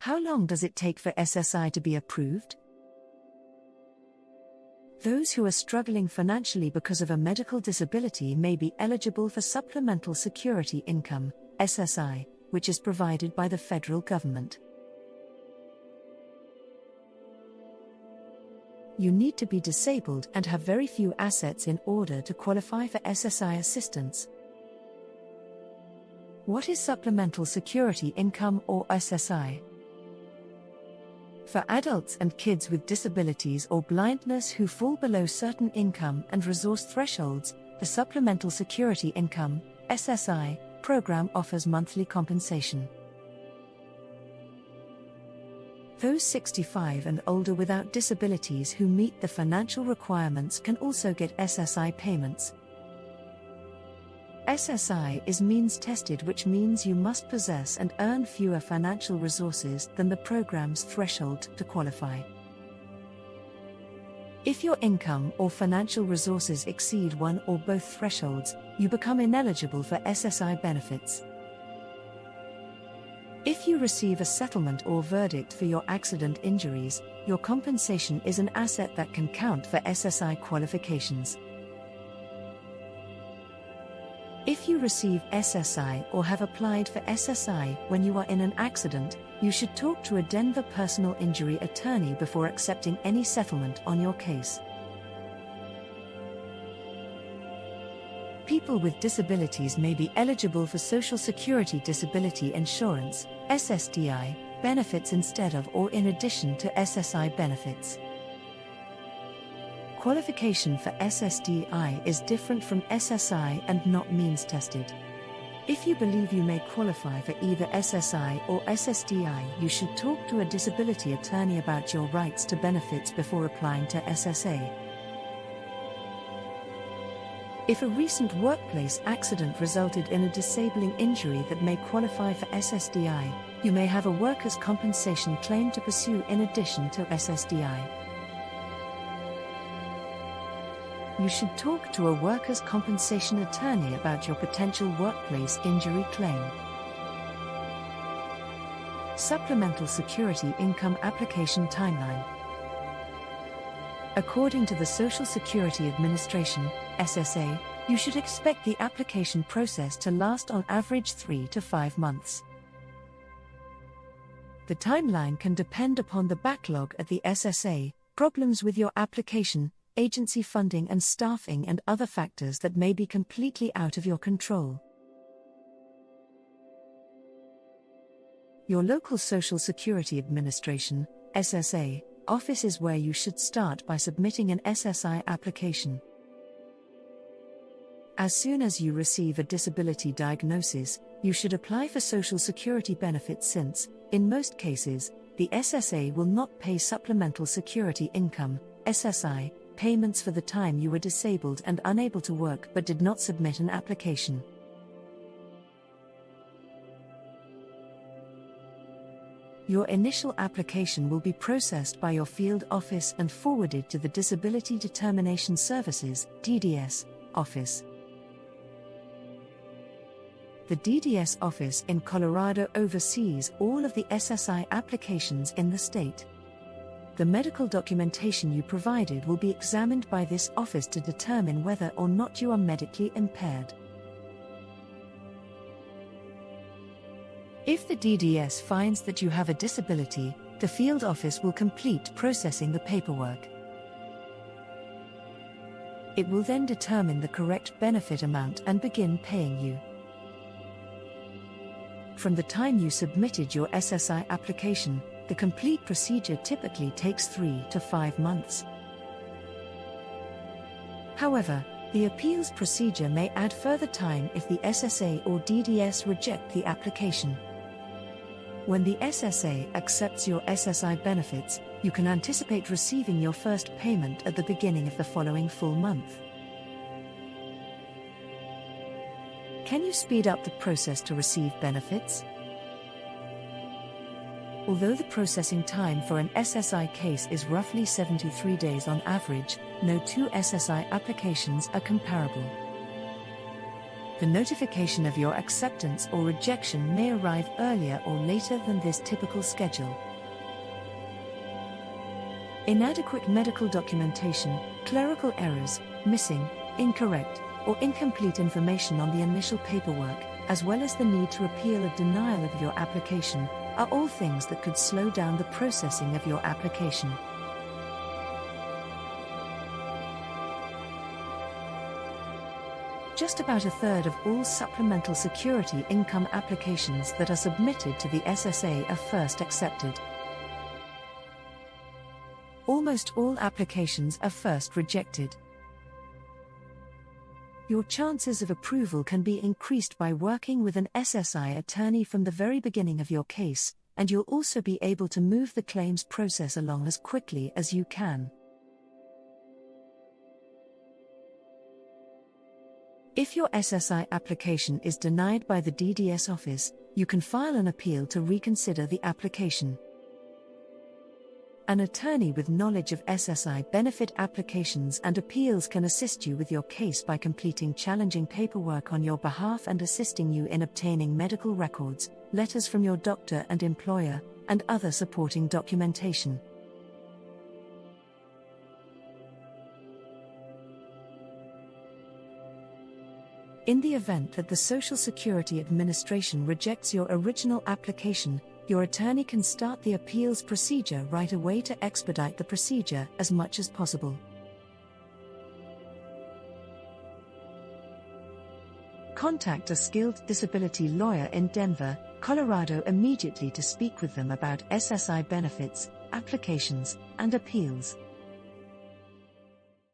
How long does it take for SSI to be approved? Those who are struggling financially because of a medical disability may be eligible for Supplemental Security Income, SSI, which is provided by the federal government. You need to be disabled and have very few assets in order to qualify for SSI assistance. What is Supplemental Security Income or SSI? For adults and kids with disabilities or blindness who fall below certain income and resource thresholds, the Supplemental Security Income, SSI, program offers monthly compensation. Those 65 and older without disabilities who meet the financial requirements can also get SSI payments. SSI is means tested, which means you must possess and earn fewer financial resources than the program's threshold to qualify. If your income or financial resources exceed one or both thresholds, you become ineligible for SSI benefits. If you receive a settlement or verdict for your accident injuries, your compensation is an asset that can count for SSI qualifications. If you receive SSI or have applied for SSI when you are in an accident, you should talk to a Denver personal injury attorney before accepting any settlement on your case. People with disabilities may be eligible for Social Security Disability Insurance, SSDI, benefits instead of or in addition to SSI benefits. Qualification for SSDI is different from SSI and not means tested. If you believe you may qualify for either SSI or SSDI, you should talk to a disability attorney about your rights to benefits before applying to SSA. If a recent workplace accident resulted in a disabling injury that may qualify for SSDI, you may have a workers' compensation claim to pursue in addition to SSDI. You should talk to a workers' compensation attorney about your potential workplace injury claim. Supplemental Security Income Application Timeline. According to the Social Security Administration, SSA, you should expect the application process to last on average 3 to 5 months. The timeline can depend upon the backlog at the SSA, problems with your application, agency funding and staffing, and other factors that may be completely out of your control. Your local Social Security Administration, SSA, office is where you should start by submitting an SSI application. As soon as you receive a disability diagnosis, you should apply for Social Security benefits since, in most cases, the SSA will not pay Supplemental Security Income, SSI, payments for the time you were disabled and unable to work but did not submit an application. Your initial application will be processed by your field office and forwarded to the Disability Determination Services (DDS) office. The DDS office in Colorado oversees all of the SSI applications in the state. The medical documentation you provided will be examined by this office to determine whether or not you are medically impaired. If the DDS finds that you have a disability, the field office will complete processing the paperwork. It will then determine the correct benefit amount and begin paying you. From the time you submitted your SSI application, the complete procedure typically takes 3 to 5 months. However, the appeals procedure may add further time if the SSA or DDS reject the application. When the SSA accepts your SSI benefits, you can anticipate receiving your first payment at the beginning of the following full month. Can you speed up the process to receive benefits? Although the processing time for an SSI case is roughly 73 days on average, no two SSI applications are comparable. The notification of your acceptance or rejection may arrive earlier or later than this typical schedule. Inadequate medical documentation, clerical errors, missing, incorrect, or incomplete information on the initial paperwork, as well as the need to appeal a denial of your application, are all things that could slow down the processing of your application. Just about a third of all supplemental security income applications that are submitted to the SSA are first accepted. Almost all applications are first rejected. Your chances of approval can be increased by working with an SSI attorney from the very beginning of your case, and you'll also be able to move the claims process along as quickly as you can. If your SSI application is denied by the DDS office, you can file an appeal to reconsider the application. An attorney with knowledge of SSI benefit applications and appeals can assist you with your case by completing challenging paperwork on your behalf and assisting you in obtaining medical records, letters from your doctor and employer, and other supporting documentation. In the event that the Social Security Administration rejects your original application, your attorney can start the appeals procedure right away to expedite the procedure as much as possible. Contact a skilled disability lawyer in Denver, Colorado immediately to speak with them about SSI benefits, applications, and appeals.